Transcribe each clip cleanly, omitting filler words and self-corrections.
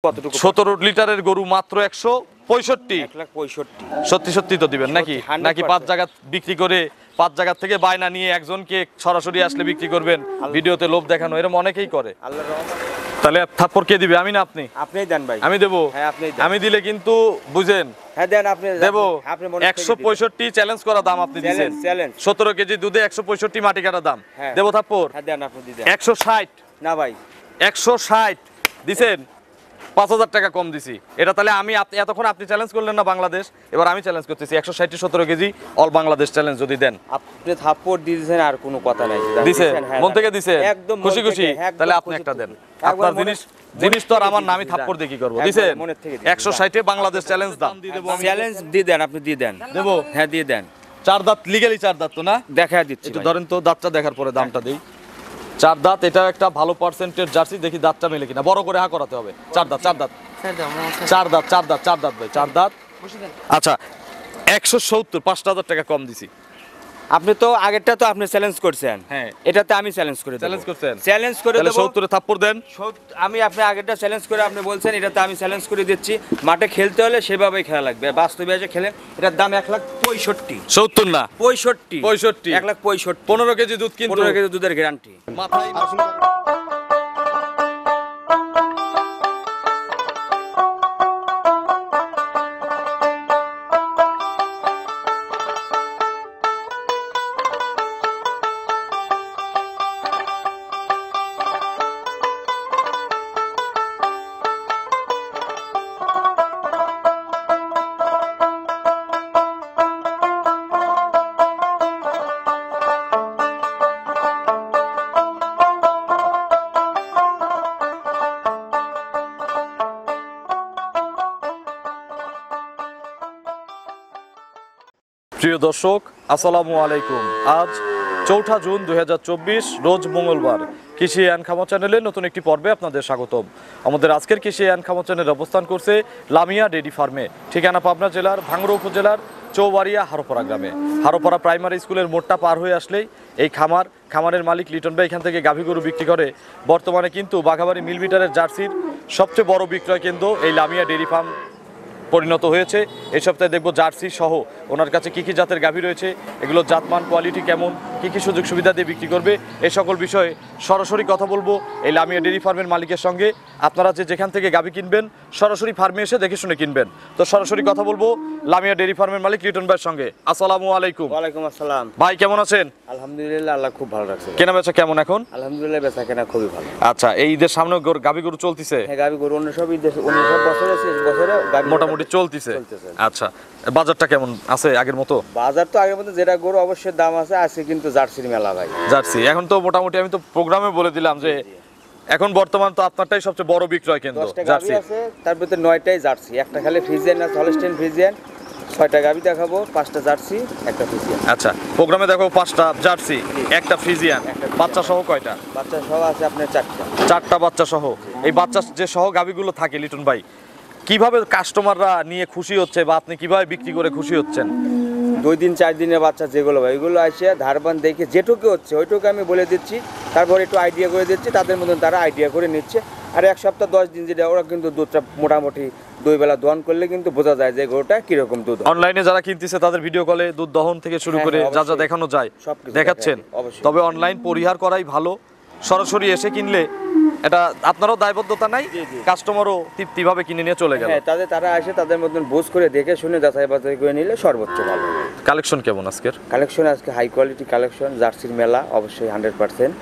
কতটুকু 17 লিটারের গরু মাত্র 165। 1,65,000 সত্যি সত্যি তো দিবেন নাকি? নাকি 5 জায়গা বিক্রি করে 5 জায়গা থেকে বায়না নিয়ে একজনকে সরাসরি আসলে বিক্রি করবেন, ভিডিওতে লোভ দেখানো, এরকম অনেকেই করে। আল্লাহর রহমতে। তাহলে থাপ্পড় কে দিবে, আমি না আপনি? আপনিই দেন ভাই। আমি দেবো? হ্যাঁ আপনিই দেন। আমি দিলে কিন্তু বুঝেন হ্যাঁ দেন আপনি। দেবো। আপনি মনে থেকে 165 চ্যালেঞ্জ করা দাম আপনি দিবেন। চ্যালেঞ্জ 17 কেজি দুধে 165 মাটি কাটা দাম। হ্যাঁ। দেবো থাপ্পড়? হ্যাঁ দেন আপনি দেন। 160 না ভাই 160 দিছেন, 5,000 টাকা কম দিছি। এটা তাহলে আমি এতক্ষণ আপনি চ্যালেঞ্জ করলেন না বাংলাদেশ, এবার আমি চ্যালেঞ্জ করতেছি 160 17 কেজি অল বাংলাদেশ চ্যালেঞ্জ যদি দেন। আপনি থাপ্পড় দিয়েছেন আর কোনো কথা নাই। দিছেন মন থেকে দিছেন, একদম খুশি খুশি। তাহলে আপনি একটা দেন, আপনার জিনিস তো আর আমার নামই থাপ্পড় দিয়ে কি করব? দিছেন 160 এ বাংলাদেশ চ্যালেঞ্জ দাম। চ্যালেঞ্জ দিয়ে দেন, আপনি দিয়ে দেন। দেবো? হ্যাঁ দিয়ে দেন। 4 দাঁত, লিগ্যালি 4 দাঁত তো না? দেখা দিচ্ছি একটু ভাই। ধরেন তো, দাঁতটা দেখার পরে দামটা দেই। 4 দাঁত, এটা একটা ভালো পার্সেন্টের জার্সি, দেখি দাঁতটা মেলে কিনা। বড় করে হা করাতে হবে। 4 দাঁত 4 দাঁত 4 দাঁত 4 দাঁত 4 দাঁত ভাই 4 দাঁত। আচ্ছা 170, 5,000 টাকা কম দিছি। আপনি তো আগেরটা তো আপনি চ্যালেঞ্জ করছেন। হ্যাঁ। এটাতে আমি চ্যালেঞ্জ করে দেব। চ্যালেঞ্জ করছেন? চ্যালেঞ্জ করে তাহলে দেব। 70 এ থাপ্পড় দেন। আমি আপনি আগেরটা চ্যালেঞ্জ করে আপনি বলছেন, এটাতে আমি চ্যালেঞ্জ করে দিচ্ছি। মাঠে খেলতে হলে সেভাবেই খেলা লাগবে, বাস্তবে এসে খেলেন। এটার দাম 1,65,000। 70 না 65 65 1,65,000। 15 কেজি দুধ কিন্তু 15 কেজি দুধের গ্যারান্টি। মাথায় প্রিয় দর্শক আসসালামু আলাইকুম। আজ 4 জুন 2024 রোজ মঙ্গলবার। কৃষি অ্যান্ড খামার চ্যানেলে নতুন একটি পর্বে আপনাদের স্বাগতম। আমাদের আজকের কৃষি অ্যান্ড খামার চ্যানেল অবস্থান করছে লামিয়া ডেইরি ফার্মে, ঠিকানা পাবনা জেলার ভাঙ্গুড়া উপজেলার চৌবাড়িয়া হারোপাড়া গ্রামে। হারোপাড়া প্রাইমারি স্কুলের মোড়টা পার হয়ে আসলেই এই খামারের মালিক লিটন ভাই এখান থেকে গাভী গরু বিক্রি করে। বর্তমানে কিন্তু বাঘাবাড়ি মিলবিটারের জার্সির সবচেয়ে বড় বিক্রয় কেন্দ্র এই লামিয়া ডেইরি ফার্ম পরিণত হয়েছে। এই সপ্তাহে দেখব জার্সি সহ ওনার কাছে কী কী জাতের গাভী রয়েছে, এগুলো জাতমান কোয়ালিটি কেমন, কী কী সুযোগ সুবিধা দিয়ে বিক্রি করবে, এই সকল বিষয়ে সরাসরি কথা বলবো এই লামিয়া ডেইরি ফার্মের মালিকের সঙ্গে। আপনারা যেখান থেকে গাভী কিনবেন সরাসরি ফার্মে এসে দেখে শুনে কিনবেন। তো সরাসরি কথা বলবো লামিয়া ডেইরি ফার্মের মালিক লিটন ভাইয়ের সঙ্গে। আসসালামু আলাইকুম। ওয়ালাইকুম আসসালাম। ভাই কেমন আছেন? আলহামদুলিল্লাহ, আল্লাহ খুব ভালো রাখছে। কেনা বেচা কেমন এখন? আলহামদুলিল্লাহ, বেচা কেনা খুবই ভালো। আচ্ছা, এই ঈদের সামনে গাভী গরু চলতেছে? হ্যাঁ গাভী গরু অন্য সব বছরে শেষ বছরে মোটামুটি চলতেছে। আচ্ছা, বাজারটা কেমন আছে আগের মতো? বাজার তো আগের মতো যেটা গরু অবশ্যই দাম আছে, আজকে কিন্তু জার্সির মেলা ভাই। জার্সি এখন তো মোটামুটি আমি তো প্রোগ্রামে বলে দিলাম যে এখন বর্তমান তো আপনারটাই সবচেয়ে বড় বিক্রয় কেন্দ্র। 10টা গাভী জার্সি আছে, তার ভিতরে 9টাই জার্সি। একটা খালি ফ্রিজিয়ান না, হলস্টেইন ফ্রিজিয়ান। 6টা গাভী দেখাবো, 5টা জার্সি, একটা ফ্রিজিয়ান। আচ্ছা, প্রোগ্রামে দেখো 5টা জার্সি, একটা ফ্রিজিয়ান। বাচ্চা সহ কয়টা? বাচ্চা সহ আছে আপনার 4টা। 4টা বাচ্চা সহ। এই বাচ্চা যে সহ গাভীগুলো থাকে লিটন ভাই, কিভাবে কাস্টমাররা নিয়ে খুশি হচ্ছে বা আপনি কিভাবে বিক্রি করে খুশি হচ্ছেন? 2 দিন 4 দিনের বাচ্চা যেগুলো ভাই, এগুলো আসে ধারবান দেখে যেটুকু হচ্ছে ওইটুকু আমি বলে দিচ্ছি, তারপর একটু আইডিয়া করে দিচ্ছি, তাদের মতন তারা আইডিয়া করে নিচ্ছে। আর 1 সপ্তাহ 10 দিন যেটা ওরা কিন্তু দুধটা মোটামুটি 2 বেলা দহন করলে কিন্তু বোঝা যায় যে গরুটা কিরকম দুধ। অনলাইনে যারা কিনতেছে তাদের ভিডিও কলে দুধ দহন থেকে শুরু করে যা যা দেখানো যায় দেখাচ্ছেন। তবে অনলাইন পরিহার করাই ভালো, সরাসরি এসে কিনলে এটা আপনারও দায়বদ্ধতা নাই, কাস্টমারও তৃপ্তিভাবে কিনে নিয়ে চলে গেল। হ্যাঁ, তারা আসে তাদের মতন বুঝ করে দেখে শুনে যাচাই বাছাই করে নিলে সর্বোচ্চ ভালো। কালেকশন কেমন আজকের? কালেকশন আজকে হাই কোয়ালিটি কালেকশন, জার্সির মেলা অবশ্যই 100%।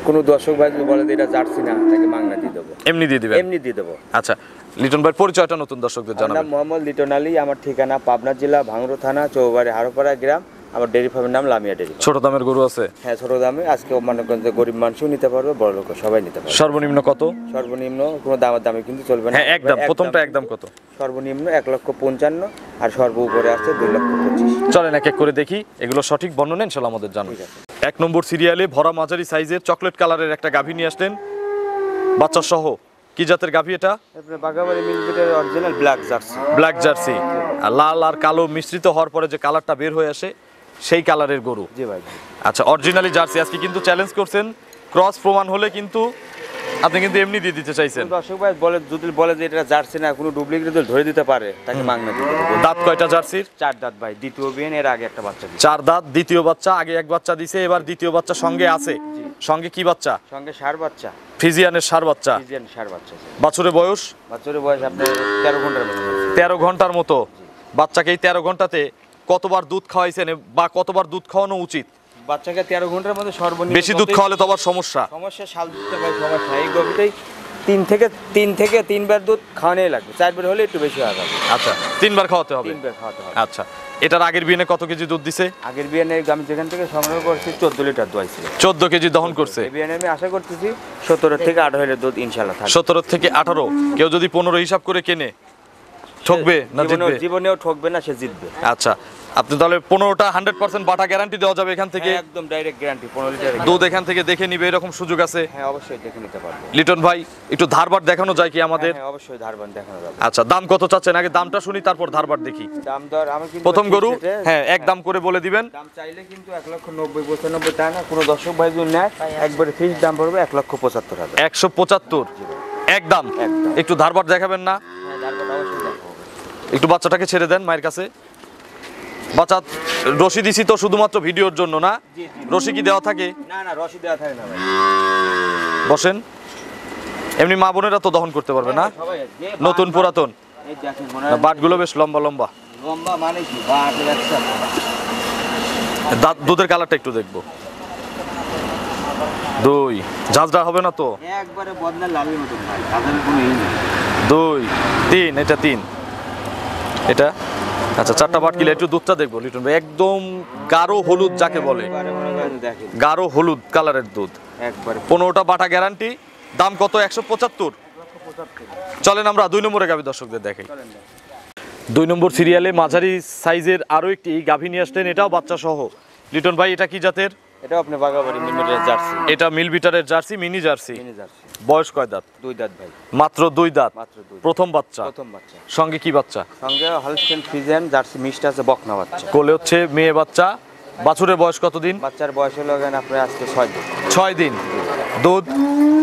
কোনো দর্শক ভাই যদি বলে যে এটা জার্সি না, তাকে মাংনা দিয়ে দেবো। এমনি দিয়ে দিবেন? এমনি দিয়ে দেবো। আচ্ছা, লিটন ভাই পরিচয়টা নতুন দর্শকদের জানাবেন। নাম মোহাম্মদ লিটন আলী, আমার ঠিকানা পাবনা জেলা ভাঙ্গুড়া থানা চৌবাড়ি হারোপাড়া গ্রাম। আমার ডেইরি ফার্মের নাম লামিয়া ডেইরি। ছোট দামের গরু আছে? হ্যাঁ ছোট দামে। আজকে মনে করেন যে গরিব মানুষও নিতে পারবে, বড় লোক সবাই নিতে পারবে। সর্বনিম্ন কত? সর্বনিম্ন কোনো দামের দামে কিন্তু চলবে না। হ্যাঁ একদম, প্রথমটা একদম কত? সর্বনিম্ন 1,55,000 আর সর্ব উপরে আছে 2,25,000। চলেন এক এক করে দেখি, এগুলো সঠিক বর্ণনা ইনশাআল্লাহ আমাদের জানাবেন। 1 নম্বর সিরিয়ালে ভরা মাঝারি সাইজের চকলেট কালারের একটা গাভী নিয়ে আসলেন বাচ্চা সহ। কি জাতের গাভী এটা? আপনার বাঘাবাড়ি মিলবিটের original black jersey. Black jersey, আর লাল আর কালো মিশ্রিত হওয়ার পরে যে কালারটা বের হয়ে আসে সেই কালারের গরু। জি ভাই। আচ্ছা, অরিজিনালি জার্সি। আজকে কিন্তু চ্যালেঞ্জ করছেন, ক্রস প্রমাণ হলে কিন্তু আপনি কিন্তু এমনি দিয়ে দিতে চাইছেন। দর্শক ভাই বলে যদি বলে যে এটা জার্সি না কোনো ডুপ্লিকেট ধরে দিতে পারে তাকে মাগনা দিতে হবে। দাঁত কয়টা জার্সির? 4 দাঁত ভাই, দ্বিতীয় বিয়ান, এর আগে একটা বাচ্চা দিছে। 4 দাঁত, দ্বিতীয় বাচ্চা, আগে এক বাচ্চা দিছে, এবার দ্বিতীয় বাচ্চা সঙ্গে আছে। সঙ্গে কি বাচ্চা? সঙ্গে ষাঁড় বাচ্চা, ফিজিয়ানের ষাঁড় বাচ্চা। ফিজিয়ান ষাঁড় বাচ্চা। বাছুরের বয়স? বাচ্চার বয়স আপনার 13 ঘন্টার মতো। 13 ঘন্টার মতো। বাচ্চাকে এই 13 ঘন্টাতে কতবার দুধ খাওয়াইছেন বা কতবার দুধ খাওয়ানো উচিত? বাচ্চাকে 13 ঘন্টার মধ্যে সর্বনিম্ন বেশি দুধ খাওয়ালে তো আবার সমস্যা। শাল দিতে ভাই সমস্যা। এই গরুটাই 3 থেকে 3 বার দুধ খাওয়ানোই লাগবে, 4 বার হলে একটু বেশি হয়ে যাবে। আচ্ছা, 3 বার খাওয়াতে হবে। 3 বার খাওয়াতে হবে। আচ্ছা, এটার আগের বিয়ানে কত কেজি দুধ দিছে? আগের বিয়ানে আমি যেখান থেকে সংগ্রহ করছি 14 লিটার দোয়াই ছিল। 14 কেজি দহন করছে। এই বিয়ানে আমি আশা করতেছি 17 থেকে 18 লিটার দুধ ইনশাআল্লাহ থাকবে। 17 থেকে 18। কেউ যদি 15 হিসাব করে কেনে ঠকবে না জিতবে? জীবনেও ঠকবে না, সে জিতবে। আচ্ছা, আপনি তাহলে 15টা 100% বাটা গ্যারান্টি দেওয়া যাবে এখান থেকে? একদম ডাইরেক্ট গ্যারান্টি, 15 লিটার দুধ এখান থেকে দেখে নিবে এরকম সুযোগ আছে? হ্যাঁ অবশ্যই দেখে নিতে পারবে। লিটন ভাই একটু ধারবার দেখানো যায় কি আমাদের? হ্যাঁ অবশ্যই ধারবান দেখানো যাবে। আচ্ছা, দাম কত চাচ্ছেন? আগে দামটা শুনি, তারপর ধারবার দেখি। দাম দর আমি কিন্তু প্রথম গরু, হ্যাঁ এক দাম করে বলে দিবেন। দাম চাইলে কিন্তু 1,90,95 টাকা না, কোনো দর্শক ভাই যদি নেয় একবারে ফিক্স দাম পড়বে 1,75,000। 175 একদম। একটু ধারবার দেখাবেন না? হ্যাঁ ধারবান অবশ্যই দেখাবো। একটু বাচ্চাটাকে ছেড়ে দেন মায়ের কাছে। বাচ্চা রশি দিছি তো শুধুমাত্র ভিডিওর জন্য না? রশি কি দেওয়া থাকে? না না, রশি দেওয়া থাকে না ভাই। বসেন। এমনি মা বোনেরা তো দহন করতে পারবে না? সবাই নতুন পুরাতন? এই দেখেন মনে না, বাটগুলো বেশ লম্বা লম্বা। লম্বা মানে কি বাটের একসাথে। দুধের কালারটা একটু দেখবো। দুই ঝাঁঝরা হবে না তো? একবারে বদনা লালের মতো ভাই, তাদের কোনো এই নেই। 2 3, এটা 3, এটা আচ্ছা 4টা বাট কিলো। একটু দুধটা দেখবো লিটন ভাই, একদম গাঢ় হলুদ যাকে বলে, একবারে মনে করেন দেখেন গাঢ় হলুদ কালারের দুধ। একবারে 15টা বাটা গ্যারান্টি। দাম কত? 175। চলেন আমরা 2 নম্বরে গাভী দর্শকদের দেখাই। 2 নম্বর সিরিয়ালে মাঝারি সাইজের আরো একটি গাভী নিয়ে আসলেন, এটাও বাচ্চা সহ। লিটন ভাই এটা কি জাতের? এটা আপনি বাগাবাড়ি মিনিটের জার্সি। এটা মিল বিটারের jersey, mini jersey. Mini jersey. বয়স কয় দাঁত? 2 দাঁত ভাই। মাত্র 2 দাঁত। মাত্র 2। প্রথম বাচ্চা। প্রথম বাচ্চা। সঙ্গে কি বাচ্চা? সঙ্গে হলস্টেইন ফ্রিজিয়ান জার্সি মিক্সড আছে, বকনা বাচ্চা। কোলে হচ্ছে মেয়ে বাচ্চা। বাছুরের বয়স কতদিন? বাচ্চার বয়স হলো আপনার আজকে 6 দিন। 6 দিন। দুধ?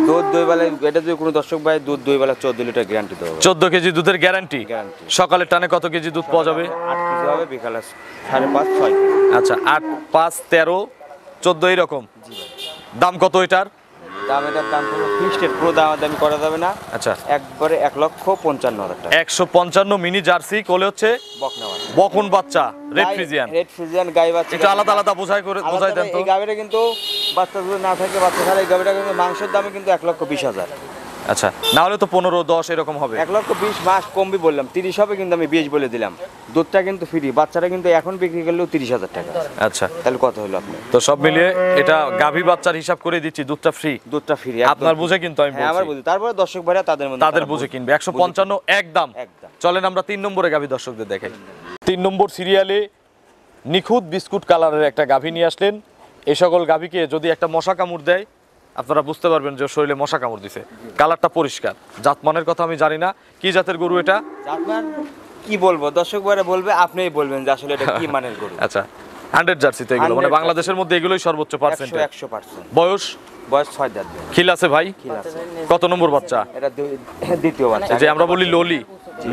দুধ 2 বেলায়, এটা যদি কোনো দর্শক ভাই দুধ 2 বেলা 14 লিটার গ্যারান্টি দেবো। 14 কেজি দুধের গ্যারান্টি। গ্যারান্টি। সকালের টানে কত কেজি দুধ পাওয়া যাবে? 8 কেজি হবে, বিকালে 5.5 6। আচ্ছা, 8 5 13 14 এরকম। জি ভাই। দাম কত এটার? দাম, এটার দাম হলো ফিক্সড, পুরো দামি করা যাবে না। আচ্ছা, একবারে 1,55,000 টাকা। 155 মিনি জার্সি, কোলে হচ্ছে বকনা বাচ্চা। বকন বাচ্চা, রেড ফ্রিজিয়ান। রেড ফ্রিজিয়ান গাই বাচ্চা। একটু আলাদা আলাদা বোঝাই দেন তো। এই গাবিটা কিন্তু বাচ্চা যদি না থাকে, বাচ্চা ছাড়া এই গাবিটা কিন্তু মাংসের দামে কিন্তু 1,20,000। আচ্ছা, না হলে তো 15 10 এরকম হবে। 1,20,000 মাস কমবি বললাম, 30 হবে, কিন্তু আমি 20 বলে দিলাম। দুধটা কিন্তু ফ্রি, বাচ্চাটা কিন্তু এখন বিক্রি করলেও 30,000 টাকা। আচ্ছা, তাহলে কত হলো আপনি? তো সব মিলিয়ে এটা গাভী বাচ্চার হিসাব করে দিচ্ছি, দুধটা ফ্রি। দুধটা ফ্রি আপনার বুঝে কিন্তু আমি হ্যাঁ আমার বলছি। বুঝি, তারপরে দর্শক ভাইরা তাদের বুঝে কিনবে। 155 একদম। একদম। চলেন আমরা 3 নম্বরে গাভী দর্শকদের দেখাই। 3 নম্বর সিরিয়ালে নিখুঁত বিস্কুট কালারের একটা গাভী নিয়ে আসলেন। এই সকল গাভীকে যদি একটা মশা কামড় দেয়, আপনারা বুঝতে পারবেন যে শরীরে মশা কামড় দিছে। কালারটা পরিষ্কার। জাতমানের কথা আমি জানি না, কি জাতের গরু এটা? আপনার কি বলবো, দর্শক ভাইরা বলবে, আপনিই বলবেন যে আসলে এটা কি মানের গরু। আচ্ছা, 100 জার্সি তো এগুলো, মানে 100 বাংলাদেশের মধ্যে এগুলোই সর্বোচ্চ পার্সেন্ট। 100%। বয়স? বয়স 6 দাঁত। খিল আছে ভাই? খিল আছে। কত নম্বর বাচ্চা? এটা দ্বিতীয় বাচ্চা। যে আমরা বলি ললি,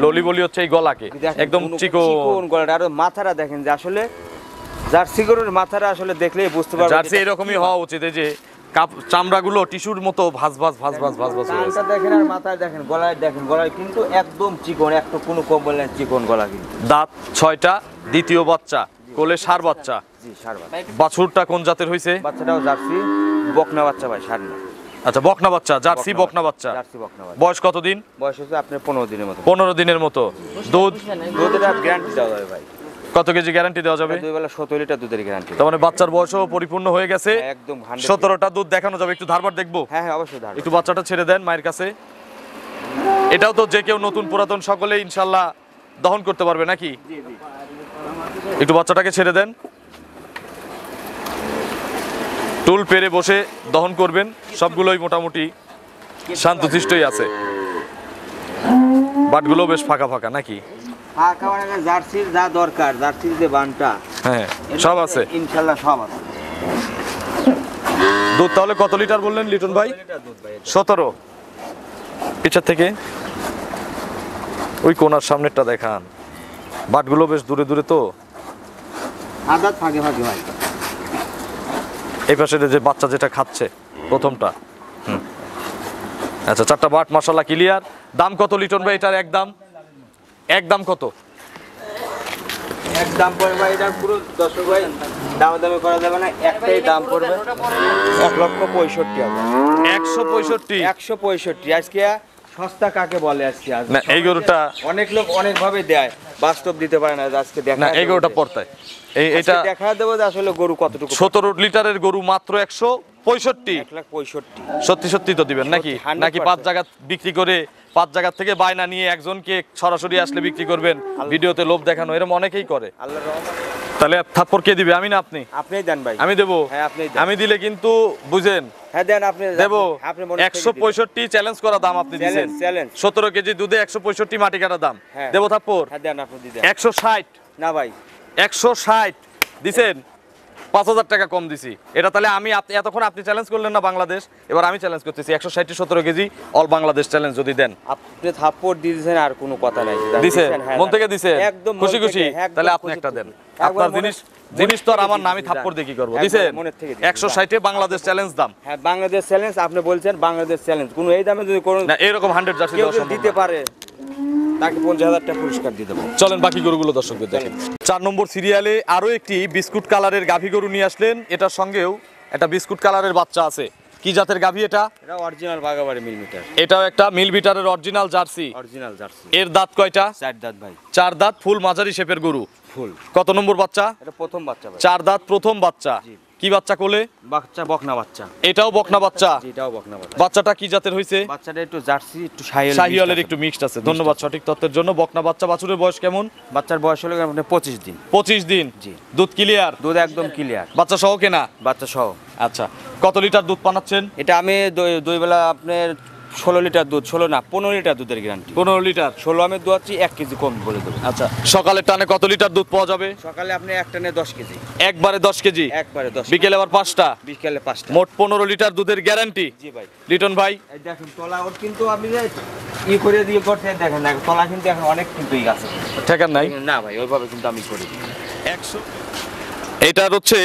ললি বলি হচ্ছে এই গলাকে, একদম চিকন গলাটা। আর মাথাটা দেখেন যে আসলে জার্সি গরুর মাথাটা আসলে দেখলেই বুঝতে পারবেন। জার্সি এরকমই হওয়া উচিত, এই যে চামড়াগুলো টিস্যুর মতো ভাঁজ ভাঁজ ভাঁজ ভাঁজ ভাঁজ ভাঁজ হয়ে কানটা দেখেন আর মাথায় দেখেন, গলায় দেখেন, গলায় কিন্তু একদম চিকন, একটু কোনো কম বললেন চিকন গলা কিন্তু। দাঁত 6টা, দ্বিতীয় বাচ্চা, কোলে ষাঁড় বাচ্চা। জি ষাঁড় বাচ্চা। বাছুরটা কোন জাতের হইছে? বাচ্চাটাও জার্সি বকনা বাচ্চা ভাই, ষাঁড় না। আচ্ছা, বকনা বাচ্চা, জার্সি বকনা বাচ্চা। জার্সি বকনা বাচ্চা। বয়স কতদিন? বয়স হচ্ছে আপনার 15 দিনের মতো। 15 দিনের মতো। দুধ? দুধের গ্যারান্টি দেওয়া যাবে ভাই। কত কেজি গ্যারান্টি দেওয়া যাবে? 2 বেলা 17 লিটার দুধের গ্যারান্টি। তার মানে বাচ্চার বয়সও পরিপূর্ণ হয়ে গেছে, একদম 100। 17টা দুধ দেখানো যাবে। একটু ধারবার দেখবো? হ্যাঁ হ্যাঁ অবশ্যই ধারবার। একটু বাচ্চাটা ছেড়ে দেন মায়ের কাছে। এটাও তো যে কেউ নতুন পুরাতন সকলে ইনশাল্লাহ দহন করতে পারবে নাকি? একটু বাচ্চাটাকে ছেড়ে দেন, টুল পেরে বসে দহন করবেন। সবগুলোই মোটামুটি শান্তশিষ্টই আছে, বাটগুলো বেশ ফাঁকা ফাঁকা নাকি? ফাঁকা মানে জার্সির যা দরকার, জার্সির যে বানটা, হ্যাঁ সব আছে ইনশাআল্লাহ সব আছে। দুধ তাহলে কত লিটার বললেন লিটন ভাই? 17। পিছের থেকে ওই কোনার সামনেরটা দেখান, বাটগুলো বেশ দূরে দূরে তো। আদাত ভাগে ভাগে ভাই। এই পাশে যে বাচ্চা যেটা খাচ্ছে প্রথমটা। আচ্ছা, 4টা বাট মাশাআল্লাহ ক্লিয়ার। দাম কত লিটন ভাই এটার? একদম কত? একদম পড়বে ভাই, এটা পুরো দর্শক ভাই দামাদামি করা যাবে না, একটাই দাম পড়বে 1,65,000। 165। 165। আজকে সস্তা কাকে বলে? আজকে না এই গরুটা অনেক লোক অনেক ভাবে দেয়, বাস্তব দিতে পারে না। আজকে দেখা না এই গরুটা পড়তায় এটা দেখা দেবো যে আসলে গরু কতটুকু। 17 লিটারের গরু মাত্র 165। 1,65,000। সত্যি সত্যি তো দিবেন নাকি? 100% নাকি 5 জায়গা বিক্রি করে 5 জায়গা থেকে বায়না নিয়ে একজনকে সরাসরি আসলে বিক্রি করবেন, ভিডিওতে লোভ দেখানো, এরকম অনেকেই করে। আল্লাহর রহমতে। তাহলে থাপ্পড় কে দিবে, আমি না আপনি? আপনিই দেন ভাই। আমি দেবো? হ্যাঁ আপনিই দেন। আমি দিলে কিন্তু বুঝেন হ্যাঁ দেন, আপনি দেবো। আপনি মনে থেকে দিবেন। 165 চ্যালেঞ্জ করা দাম আপনি দিবেন। চ্যালেঞ্জ। 17 কেজি দুধে 165 মাটি কাটা দাম। হ্যাঁ। দেবো থাপ্পড়? হ্যাঁ দেন, আপনি দিয়ে দেন। 160। না ভাই 160 দিছেন, 5,000 টাকা কম দিছি। এটা তাহলে আমি এতক্ষণ আপনি চ্যালেঞ্জ করলেন না বাংলাদেশ, এবার আমি চ্যালেঞ্জ করতেছি 160 17 কেজি অল বাংলাদেশ চ্যালেঞ্জ যদি দেন। আপনি থাপ্পড় দিয়ে দিয়েছেন, আর কোনো কথা নাই। দিছে হ্যাঁ, মন থেকে দিছে, একদম মন খুশি থেকে, খুশি। একদম তাহলে আপনি খুশি একটা খুশি। দেন। একবার আপনার মনে- জিনিস তো আর মনে আমার থেকে নামই দিয়েছি, থাপ্পড় দিয়ে কি করবো? একবার দিছেন মনের থেকে দিয়েছি। 160 বাংলাদেশ চ্যালেঞ্জ দাম। হ্যাঁ বাংলাদেশ চ্যালেঞ্জ, আপনি বলছেন বাংলাদেশ চ্যালেঞ্জ, কোনো এই দামে যদি কোনো না এরকম 100 জার্সি কেউ দেওয়া যদি সম্ভব দিতে না। পারে তাকে 50,000 টাকা পুরস্কার দিয়ে দেবো। চলেন বাকি গরুগুলো দর্শকদের দেখেন। 4 নম্বর সিরিয়ালে আরো একটি বিস্কুট কালারের গাভী গরু নিয়ে আসলেন। এটার সঙ্গেও একটা বিস্কুট কালারের বাচ্চা আছে। কি জাতের গাভী এটা? এটা অরিজিনাল বাগাবাড়ি মিলিমিটার, এটাও একটা মিল বিটারের অরিজিনাল জার্সি। Original jersey. এর দাঁত কয়টা? 4 দাঁত ভাই। 4 দাঁত, ফুল মাঝারি শেপের গরু। ফুল। কত নম্বর বাচ্চা? এটা প্রথম বাচ্চা ভাই। 4 দাঁত প্রথম বাচ্চা। জি। কি বাচ্চা কোলে? বাচ্চা বকনা বাচ্চা। এটাও বকনা বাচ্চা। জি, এটাও বকনা বাচ্চা। বাচ্চাটা কি জাতের হইছে? বাচ্চাটা একটু জার্সি, একটু শাহিওয়াল। শাহিওয়ালের একটু মিক্সড আছে। ধন্যবাদ সঠিক তথ্যের জন্য। বকনা বাচ্চা, বাছুরের বয়স কেমন? বাচ্চার বয়স হলো আপনার 25 দিন। 25 দিন। জি। দুধ ক্লিয়ার? দুধ একদম ক্লিয়ার। বাচ্চা সহ কেনা? বাচ্চা সহ। আচ্ছা, কত লিটার দুধ পানাচ্ছেন? এটা আমি দুই বেলা আপনার 16 লিটার দুধ, 16 না 15 লিটার দুধের গ্যারান্টি। 15 লিটার। 16 আমি দোয়াচ্ছি, 1 কেজি কম বলে দেবো। আচ্ছা, সকালের টানে কত লিটার দুধ পাওয়া যাবে? সকালে আপনি এক টানে 10 কেজি। একবারে 10 কেজি? একবারে 10। বিকেলে আবার 5টা? বিকেলে 5টা। মোট 15 লিটার দুধের গ্যারান্টি। জি ভাই। লিটন ভাই এই দেখেন তলা ওর কিন্তু আপনি যে করে দিয়ে করতে দেখেন না, তলা কিন্তু এখন অনেক কিন্তু ই আছে। ঠেকার নাই? না ভাই ওইভাবে কিন্তু আমি করি। 100। এটার হচ্ছে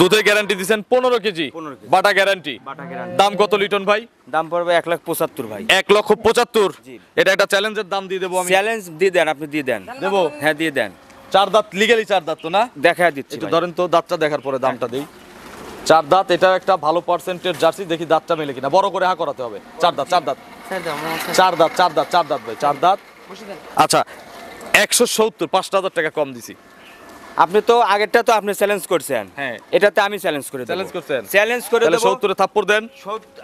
দুধের গ্যারান্টি দিবেন 15 কেজি। 15 কেজি। বাটা গ্যারান্টি। বাটা গ্যারান্টি। দাম কত লিটন ভাই? দাম পড়বে 1,75,000 ভাই। 1,75,000। জি। এটা একটা চ্যালেঞ্জের দাম দিয়ে দেবো আমি। চ্যালেঞ্জ দিয়ে দেন, আপনি দিয়ে দেন। দেবো? হ্যাঁ দিয়ে দেন। 4 দাঁত, লিগ্যালি 4 দাঁত তো না? দেখা দিচ্ছি একটু ভাই। ধরেন তো, দাঁতটা দেখার পরে দামটা দেই। 4 দাঁত, এটা একটা ভালো পার্সেন্টের জার্সি। দেখি দাঁতটা মেলে কিনা, বড় করে হা করাতে হবে। 4 দাঁত, 4 দাঁত, 4 দাঁত, 4 দাঁত, 4 দাঁত ভাই, 4 দাঁত। আচ্ছা, 170, 5,000 টাকা কম দিছি। আপনি তো আগেরটা তো আপনি চ্যালেঞ্জ করছেন। হ্যাঁ। এটাতে আমি চ্যালেঞ্জ করে দেব। চ্যালেঞ্জ করছেন? চ্যালেঞ্জ করে তাহলে দেব। 70 এ থাপ্পড় দেন।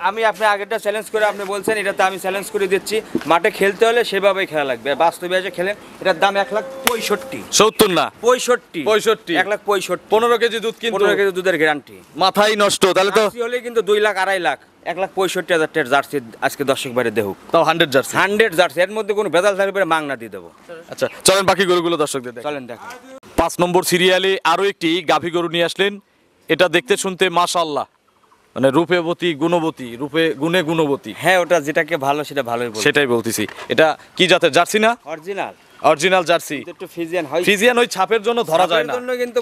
আমি আপনি আগেরটা চ্যালেঞ্জ করে আপনি বলছেন, এটাতে আমি চ্যালেঞ্জ করে দিচ্ছি। মাঠে খেলতে হলে সেভাবেই খেলা লাগবে, বাস্তবে এসে খেলেন। এটার দাম 1,65,000। 70 না, 65। 65। 1,65,000। 15 কেজি দুধ কিন্তু 15 কেজি দুধের গ্যারান্টি। মাথাই নষ্ট। তাহলে তো জার্সি হলে কিন্তু 2 লাখ 2.5 লাখ। 1,65,000 টাকার জার্সি আজকে দর্শক বাইরে দেখুক। তাও 100 জার্সি। 100 জার্সি, এর মধ্যে কোনো ভেজাল থাকবে না, মাংনা দিয়ে দেবো। আচ্ছা, চলেন বাকি গরুগুলো দর্শকদের দেখেন। চলেন দেখেন। 5 নম্বর সিরিয়ালে আরো একটি গাভী গরু নিয়ে আসলেন। এটা দেখতে শুনতে মাশাআল্লাহ, মানে রূপেবতী গুণবতী, রূপে গুণে গুণবতী। হ্যাঁ ওটা যেটাকে ভালো সেটা ভালোই বলবো। সেটাই বলতেছি। এটা কি জাতের জার্সি না? অরিজিনাল। Original jersey. একটু ফিজিয়ান হয়। ফিজিয়ান ওই ছাপের জন্য ধরা যায় না। ছাপের জন্য কিন্তু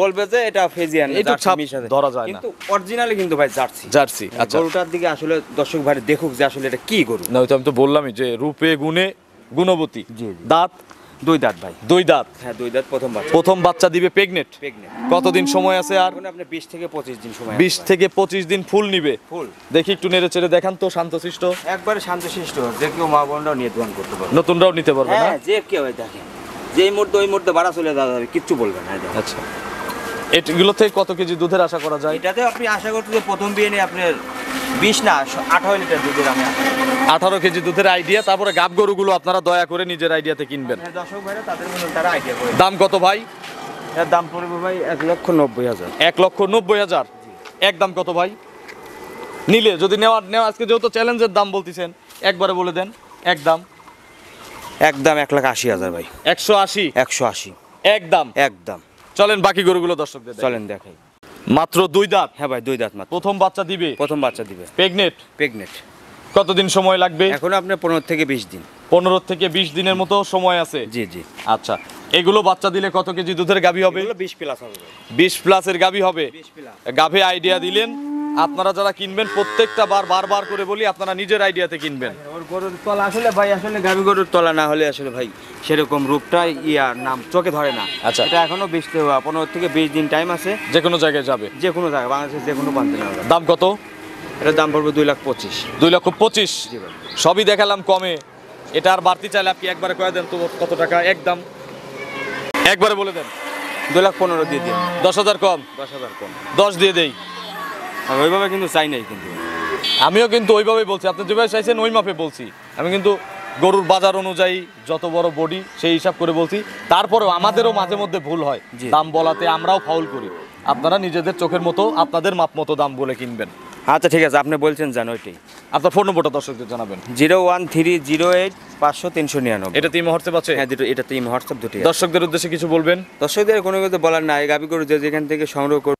বলবে যে এটা ফিজিয়ান, এইটুক জার্সি ছাপ মিশাতে। ধরা যায় না। কিন্তু অরিজিনালি কিন্তু ভাই জার্সি। জার্সি। আচ্ছা, গরুটার দিকে আসলে দর্শক ভাই দেখুক যে আসলে এটা কি গরু। না ওই তো আমি তো বললামই যে রূপে গুণে গুণবতী। জি। দাঁত 2 দাঁত ভাই। 2 দাঁত। হ্যাঁ 2 দাঁত, প্রথম বাচ্চা। প্রথম বাচ্চা দিবে প্রেগনেন্ট। প্রেগন্যান্ট। কতদিন সময় আছে আর? এখন আপনি 20 থেকে 25 দিন সময় 20 থেকে 25 দিন ফুল নিবে। ফুল। দেখি একটু নেড়ে চেড়ে দেখান তো, শান্তশিষ্ট। একবারে শান্তশিষ্ট, যে কেউ মা বোনরাও নিয়ে দোয়ান করতে পারবে। নতুনরাও নিতে পারবে না? হ্যাঁ যে কেউ দেখেন, যেই মুহূর্তে ওই মুহূর্তে বাড়া চলে যাওয়া যাবে, কিচ্ছু বলবে না। আচ্ছা, এগুলো থেকে কত কেজি দুধের আশা করা যায়? এটাতে আপনি আশা করতে যে প্রথম বিয়ে নিয়ে আপনার 20 না 18 লিটার দুধের আমি আশা করি। 18 কেজি দুধের আইডিয়া। তারপরে গাব গরুগুলো আপনারা দয়া করে নিজের আইডিয়াতে কিনবেন। হ্যাঁ দর্শক ভাইরা তাদের মধ্যে তারা আইডিয়া করে। দাম কত ভাই? এর দাম পড়বে ভাই 1,90,000। 1,90,000। একদম কত ভাই? নিলে যদি নেওয়া আজকে যেহেতু চ্যালেঞ্জের দাম বলতেছেন, একবারে বলে দেন। একদম একদম 1,80,000 ভাই। 180। 180। একদম। একদম। চলেন বাকি গরুগুলো দর্শকদের দেখাই। চলেন দেখাই। মাত্র 2 দাঁত। হ্যাঁ ভাই 2 দাঁত মাত্র। প্রথম বাচ্চা দিবে? প্রথম বাচ্চা দিবে। প্রেগনেন্ট। কতদিন সময় লাগবে? এখন আপনার 15 থেকে 20 দিন। 15 থেকে 20 দিনের মতো সময় আছে। জি জি। আচ্ছা, এগুলো বাচ্চা দিলে কত কেজি দুধের গাভী হবে? এগুলো 20 প্লাস হবে। 20 প্লাসের গাভী হবে। 20 প্লাস। গাভী আইডিয়া দিলেন। আপনারা যারা কিনবেন প্রত্যেকটা বারবার করে বলি আপনারা নিজের আইডিয়াতে কিনবেন। ওর গরুর তলা আসলে ভাই, আসলে গাভী গরুর তলা না হলে আসলে ভাই সেরকম রূপটা নাম চোখে ধরে না। আচ্ছা। এটা এখনো 15 থেকে 20 দিন টাইম আছে। যে কোনো জায়গায় যাবে, যে কোনো জায়গায়, বাংলাদেশের যে কোনো প্রান্তে নেওয়া যাবে। দাম কত? এটার দাম পড়বে 2,25,000। 2,25,000। জি ভাই। সবই দেখালাম কমে, এটা আর বাড়তি চাইলে আপনি একবারে কয়ে দেন তো কত টাকা একদম, একবারে বলে দেন। 2,15,000 দিয়ে দিন। 10,000 কম? 10,000 কম। 10 দিয়ে দেই। আর ওইভাবে কিন্তু চাই নাই কিন্তু। আমিও কিন্তু ওইভাবেই বলছি, আপনি যেভাবে চাইছেন ওই মাপে বলছি। আমি কিন্তু গরুর বাজার অনুযায়ী যত বড় বডি সেই হিসাব করে বলছি। তারপরেও আমাদেরও মাঝে মধ্যে ভুল হয়, জি। দাম বলাতে আমরাও ফাউল করি। আপনারা নিজেদের চোখের মতো আপনাদের মাপ মতো দাম বলে কিনবেন। আচ্ছা ঠিক আছে, আপনি বলছেন জান ওইটাই। আপনার ফোন নম্বরটা দর্শকদের জানাবেন। 01308 এটা তিন মুহূর্তে পাচ্ছে। হ্যাঁ দুটো, এটা তো হোয়াটসঅ্যাপ দুটোই। দর্শকদের উদ্দেশ্যে কিছু বলবেন? দর্শকদের কোনো কিছু বলার নাই, গাভী গরু যে যেখান থেকে সংগ্রহ করবে